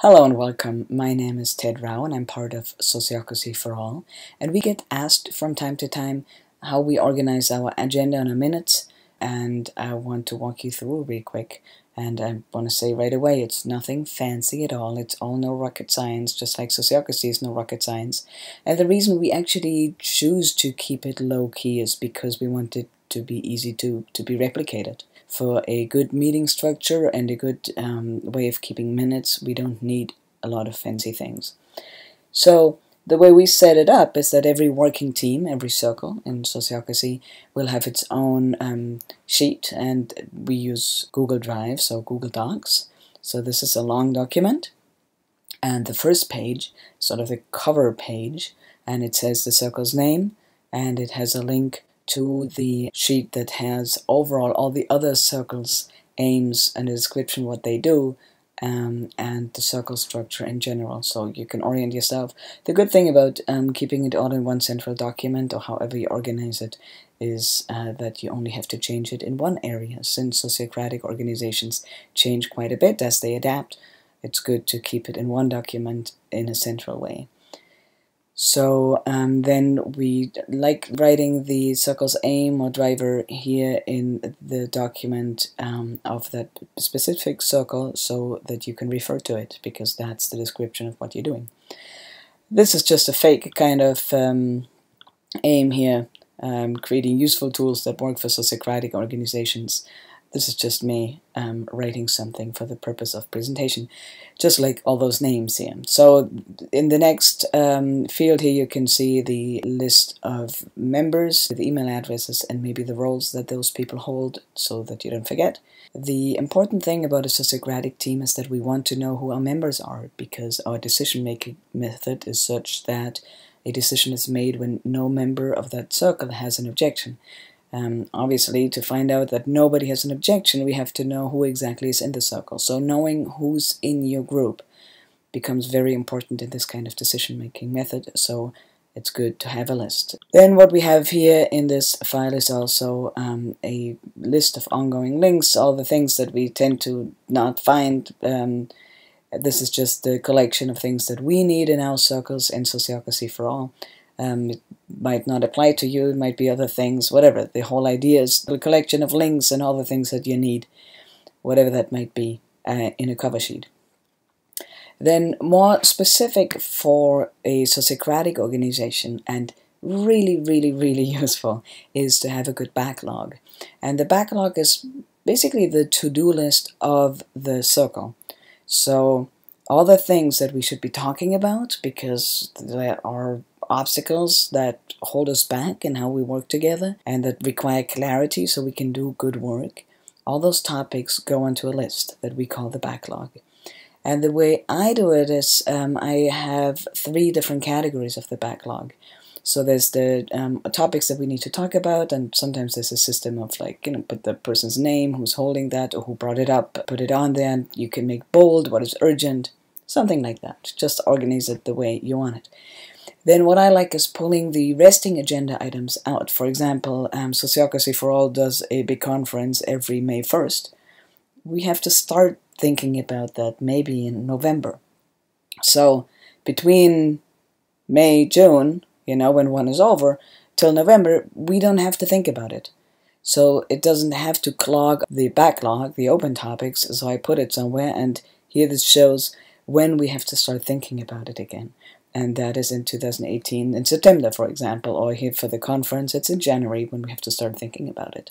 Hello and welcome. My name is Ted Rao and I'm part of Sociocracy for All. And we get asked from time to time how we organize our agenda in a minute. And I want to walk you through real quick. And I want to say right away, it's nothing fancy at all. It's all no rocket science, just like Sociocracy is no rocket science. And the reason we actually choose to keep it low-key is because we want it to be easy to be replicated. For a good meeting structure and a good way of keeping minutes, we don't need a lot of fancy things. So the way we set it up is that every working team, every circle in Sociocracy will have its own sheet, and we use Google Drive, so Google Docs. So this is a long document, and the first page, sort of the cover page, and it says the circle's name, and it has a link to the sheet that has overall all the other circles' aims and a description what they do, and the circle structure in general, so you can orient yourself. The good thing about keeping it all in one central document, or however you organize it, is that you only have to change it in one area. Since sociocratic organizations change quite a bit as they adapt, it's good to keep it in one document in a central way. So then we like writing the circle's aim or driver here in the document of that specific circle so that you can refer to it, because that's the description of what you're doing. This is just a fake kind of aim here, creating useful tools that work for sociocratic organizations. This is just me writing something for the purpose of presentation, just like all those names here. So in the next field here, you can see the list of members, the email addresses, and maybe the roles that those people hold, so that you don't forget. The important thing about a sociocratic team is that we want to know who our members are, because our decision-making method is such that a decision is made when no member of that circle has an objection. Obviously, to find out that nobody has an objection, we have to know who exactly is in the circle. So knowing who's in your group becomes very important in this kind of decision-making method, so it's good to have a list. Then what we have here in this file is also a list of ongoing links, all the things that we tend to not find. This is just the collection of things that we need in our circles in Sociocracy for All. It might not apply to you, it might be other things, whatever. The whole idea is the collection of links and all the things that you need, whatever that might be, in a cover sheet. Then more specific for a sociocratic organization, and really, really, really useful, is to have a good backlog. And the backlog is basically the to-do list of the circle. So all the things that we should be talking about, because there are obstacles that hold us back in how we work together and that require clarity so we can do good work, all those topics go onto a list that we call the backlog. And the way I do it is I have 3 different categories of the backlog. So there's the topics that we need to talk about, and sometimes there's a system of, like, put the person's name, who's holding that, or who brought it up, put it on there, and you can make bold what is urgent, something like that. Just organize it the way you want it. Then what I like is pulling the resting agenda items out. For example, Sociocracy for All does a big conference every May 1st. We have to start thinking about that maybe in November. So between May, June, when one is over, till November, we don't have to think about it. So it doesn't have to clog the backlog, the open topics, so I put it somewhere, and here this shows when we have to start thinking about it again. And that is in 2018, in September, for example, or here for the conference, it's in January when we have to start thinking about it.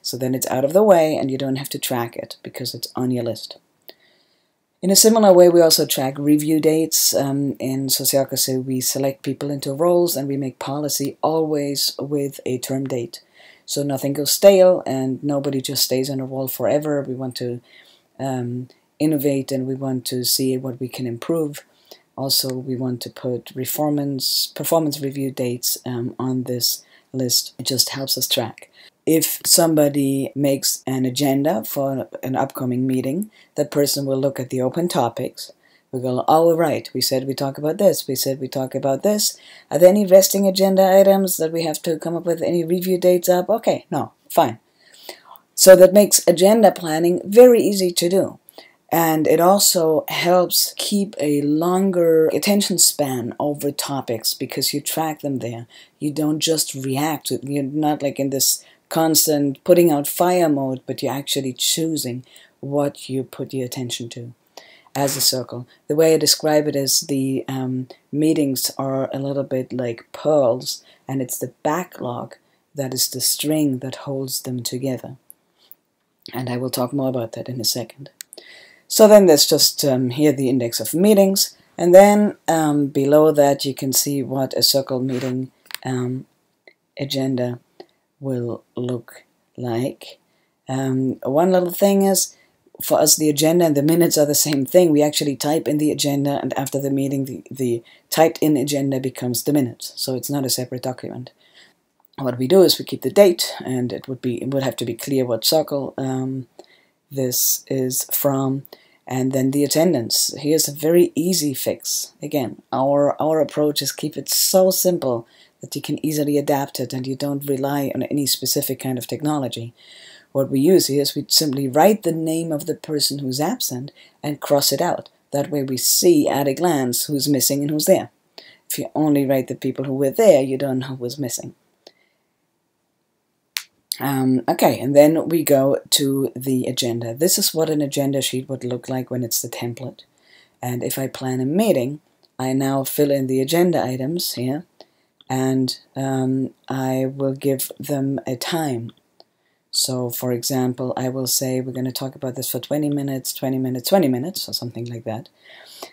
So then it's out of the way, and you don't have to track it, because it's on your list. In a similar way, we also track review dates. In Sociocracy, we select people into roles, and we make policy always with a term date. So nothing goes stale, and nobody just stays on a role forever. We want to innovate, and we want to see what we can improve. Also, we want to put performance review dates on this list. It just helps us track. If somebody makes an agenda for an upcoming meeting, that person will look at the open topics. We go, oh, right, we said we talk about this, we said we talk about this. Are there any resting agenda items that we have to come up with? Any review dates up? Okay, no, fine. So that makes agenda planning very easy to do. And it also helps keep a longer attention span over topics because you track them there. You don't just react. You're not like in this constant putting out fire mode, but you're actually choosing what you put your attention to as a circle. The way I describe it is the meetings are a little bit like pearls, and it's the backlog that is the string that holds them together. And I will talk more about that in a second. So then there's just here the index of meetings, and then below that you can see what a circle meeting agenda will look like. One little thing is, for us the agenda and the minutes are the same thing. We actually type in the agenda, and after the meeting the typed in agenda becomes the minutes, so it's not a separate document. What we do is we keep the date, and it would have to be clear what circle this is from. And then the attendance. Here's a very easy fix. Again, our approach is keep it so simple that you can easily adapt it and you don't rely on any specific kind of technology. What we use here is we simply write the name of the person who's absent and cross it out. That way we see at a glance who's missing and who's there. If you only write the people who were there, you don't know who was missing. Okay, and then we go to the agenda. This is what an agenda sheet would look like when it's the template. And if I plan a meeting, I now fill in the agenda items here, and I will give them a time. So, for example, I will say we're going to talk about this for 20 minutes, 20 minutes, 20 minutes, or something like that.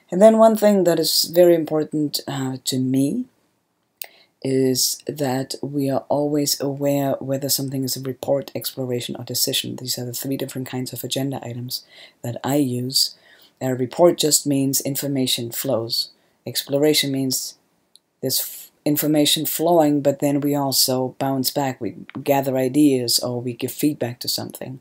And then one thing that is very important to me is that we are always aware whether something is a report, exploration, or decision. These are the 3 different kinds of agenda items that I use. A report just means information flows. Exploration means there's information flowing, but then we also bounce back. We gather ideas or we give feedback to something.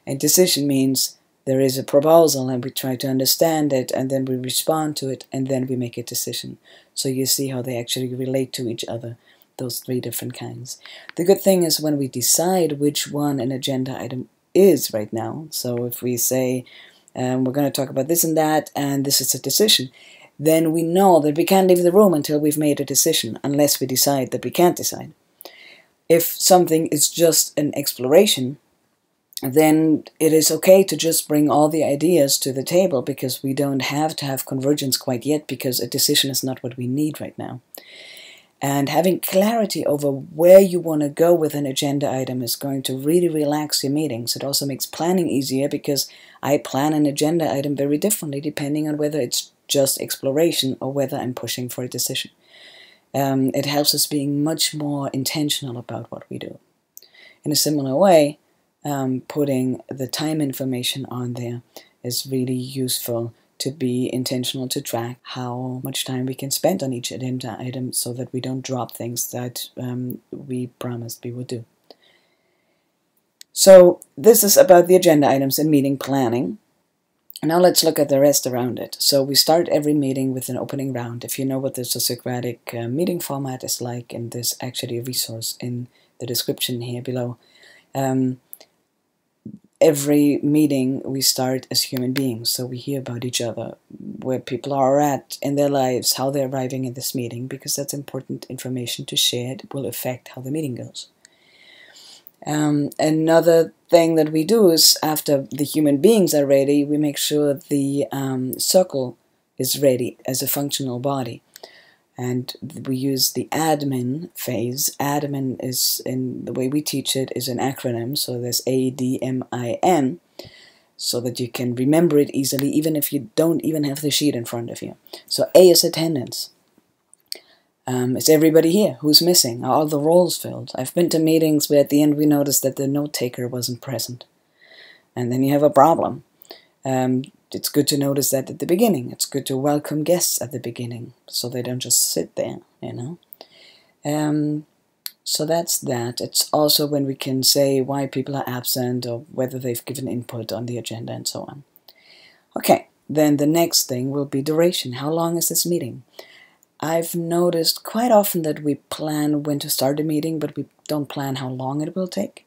And decision means there is a proposal and we try to understand it, and then we respond to it, and then we make a decision. So you see how they actually relate to each other, those 3 different kinds. The good thing is when we decide which one an agenda item is right now, so if we say we're going to talk about this and that, and this is a decision, then we know that we can't leave the room until we've made a decision, unless we decide that we can't decide. If something is just an exploration, then it is okay to just bring all the ideas to the table, because we don't have to have convergence quite yet, because a decision is not what we need right now. And having clarity over where you want to go with an agenda item is going to really relax your meetings. It also makes planning easier, because I plan an agenda item very differently depending on whether it's just exploration or whether I'm pushing for a decision. It helps us being much more intentional about what we do. In a similar way, putting the time information on there is really useful to be intentional, to track how much time we can spend on each agenda item so that we don't drop things that we promised we would do. So this is about the agenda items and meeting planning. Now let's look at the rest around it. So we start every meeting with an opening round. If you know what the Sociocratic meeting format is like, and there's actually a resource in the description here below. Every meeting we start as human beings, so we hear about each other, where people are at in their lives, how they're arriving at this meeting, because that's important information to share. It will affect how the meeting goes. Another thing that we do is, after the human beings are ready, we make sure the circle is ready as a functional body. And we use the admin phase. Admin is, in the way we teach it, is an acronym. So there's ADMIN, so that you can remember it easily, even if you don't even have the sheet in front of you. So A is attendance. Is everybody here? Who's missing? Are all the roles filled? I've been to meetings where at the end we noticed that the note taker wasn't present. And then you have a problem. It's good to notice that at the beginning. It's good to welcome guests at the beginning, so they don't just sit there, you know. So that's that. It's also when we can say why people are absent or whether they've given input on the agenda and so on. Okay, then the next thing will be duration. How long is this meeting? I've noticed quite often that we plan when to start a meeting, but we don't plan how long it will take.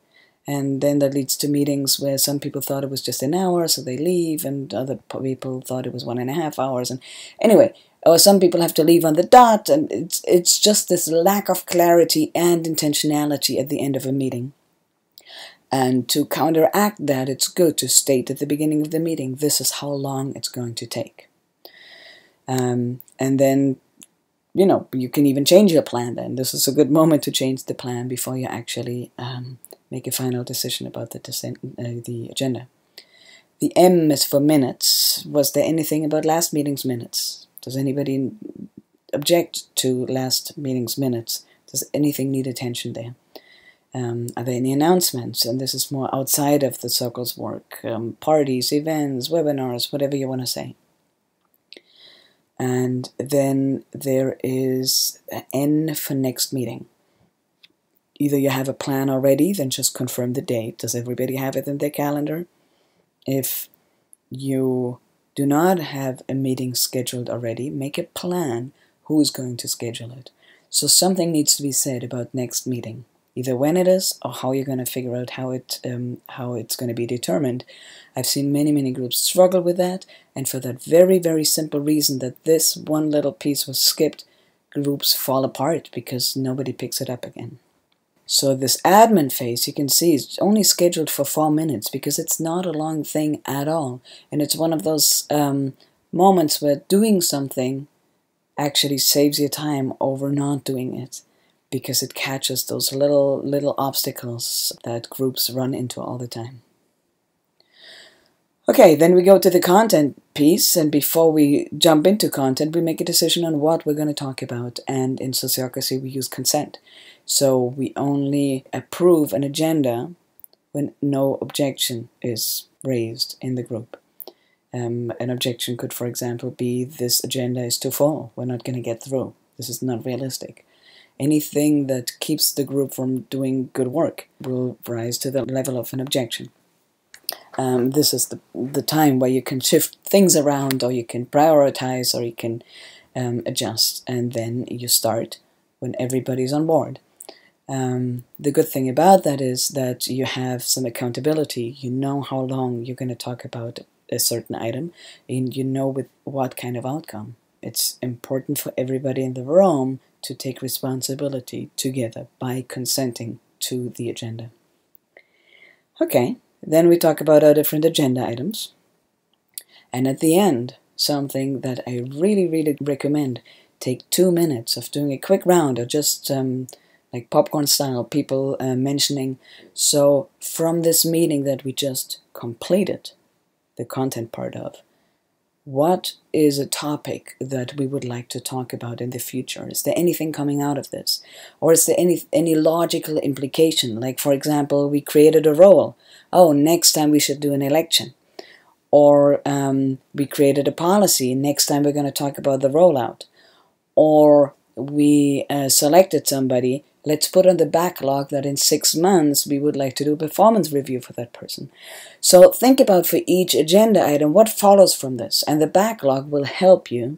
And then that leads to meetings where some people thought it was just an hour, so they leave, and other people thought it was 1.5 hours. And anyway, or some people have to leave on the dot, and it's just this lack of clarity and intentionality at the end of a meeting. And to counteract that, it's good to state at the beginning of the meeting, this is how long it's going to take. And then, you know, you can even change your plan then. This is a good moment to change the plan before you actually make a final decision about the agenda. The M is for minutes. Was there anything about last meeting's minutes? Does anybody object to last meeting's minutes? Does anything need attention there? Are there any announcements? And this is more outside of the circle's work. Parties, events, webinars, whatever you want to say. And then there is N for next meeting. Either you have a plan already, then just confirm the date. Does everybody have it in their calendar? If you do not have a meeting scheduled already, make a plan who is going to schedule it. So something needs to be said about next meeting. Either when it is or how you're going to figure out how it's going to be determined. I've seen many groups struggle with that, and for that very simple reason that this one little piece was skipped, groups fall apart because nobody picks it up again. So this admin phase, you can see, is only scheduled for 4 minutes because it's not a long thing at all, and it's one of those moments where doing something actually saves you time over not doing it, because it catches those little obstacles that groups run into all the time. Okay, then we go to the content piece, and before we jump into content, we make a decision on what we're going to talk about, and in Sociocracy we use consent. So we only approve an agenda when no objection is raised in the group. An objection could, for example, be this agenda is too full, we're not going to get through, this is not realistic. Anything that keeps the group from doing good work will rise to the level of an objection. This is the time where you can shift things around, or you can prioritize, or you can adjust, and then you start when everybody's on board. The good thing about that is that you have some accountability. You know how long you're going to talk about a certain item, and you know with what kind of outcome. It's important for everybody in the room to take responsibility together by consenting to the agenda. Okay, then we talk about our different agenda items. And at the end, something that I really recommend, take 2 minutes of doing a quick round, or just like popcorn style, people mentioning, so from this meeting that we just completed, the content part of, what is a topic that we would like to talk about in the future? Is there anything coming out of this? Or is there any logical implication? Like, for example, we created a role. Oh, next time we should do an election. Or we created a policy. Next time we're going to talk about the rollout. Or we selected somebody. Let's put on the backlog that in 6 months we would like to do a performance review for that person. So think about for each agenda item what follows from this, and the backlog will help you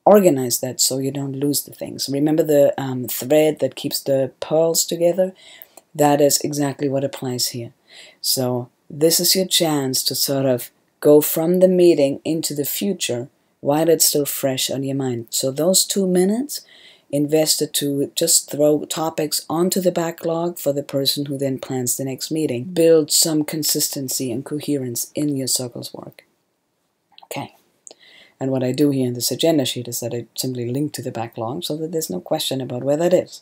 organize that so you don't lose the things. Remember the thread that keeps the pearls together? That is exactly what applies here. So this is your chance to sort of go from the meeting into the future while it's still fresh on your mind. So those 2 minutes invested to just throw topics onto the backlog for the person who then plans the next meeting. Build some consistency and coherence in your circle's work. Okay. And what I do here in this agenda sheet is that I simply link to the backlog so that there's no question about where that is.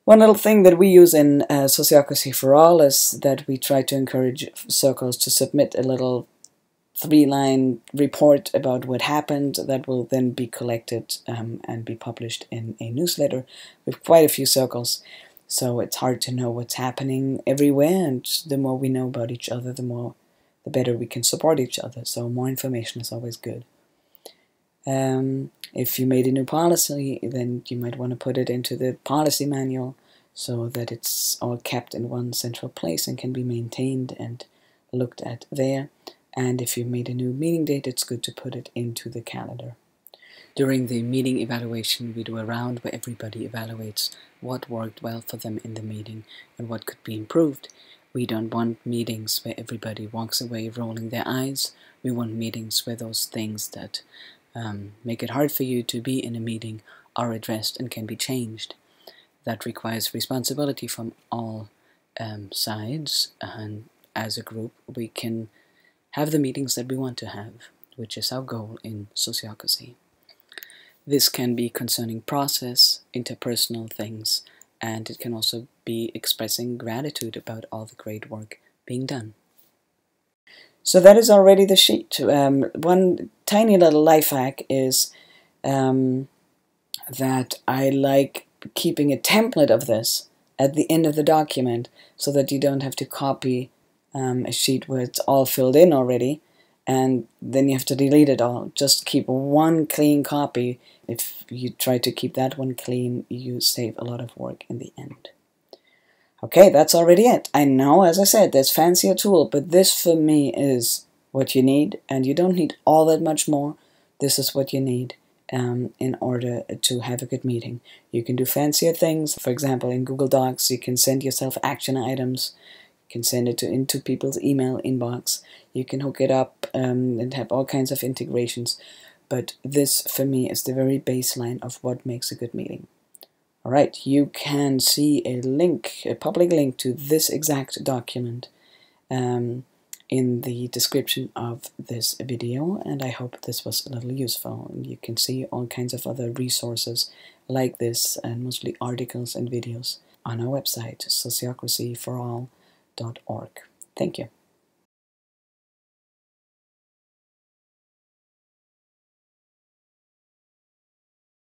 One little thing that we use in Sociocracy for All is that we try to encourage circles to submit a little 3-line report about what happened that will then be collected and be published in a newsletter with quite a few circles. So it's hard to know what's happening everywhere, and the more we know about each other, the better we can support each other. So more information is always good. If you made a new policy, then you might want to put it into the policy manual so that it's all kept in one central place and can be maintained and looked at there. And if you made a new meeting date, it's good to put it into the calendar. During the meeting evaluation, we do a round where everybody evaluates what worked well for them in the meeting and what could be improved. We don't want meetings where everybody walks away rolling their eyes. We want meetings where those things that make it hard for you to be in a meeting are addressed and can be changed. That requires responsibility from all sides, and as a group we can have the meetings that we want to have, which is our goal in Sociocracy. This can be concerning process, interpersonal things, and it can also be expressing gratitude about all the great work being done. So that is already the sheet. One tiny little life hack is that I like keeping a template of this at the end of the document so that you don't have to copy a sheet where it's all filled in already and then you have to delete it all. Just keep one clean copy. If you try to keep that one clean, you save a lot of work in the end. Okay, that's already it. I know, as I said, there's fancier tool, but this for me is what you need, and you don't need all that much more. This is what you need in order to have a good meeting. You can do fancier things. For example, in Google Docs, you can send yourself action items. You can send it into people's email inbox. You can hook it up and have all kinds of integrations. But this, for me, is the very baseline of what makes a good meeting. All right, you can see a link, a public link to this exact document in the description of this video, and I hope this was a little useful. You can see all kinds of other resources like this, and mostly articles and videos on our website, sociocracyforall.org. Thank you.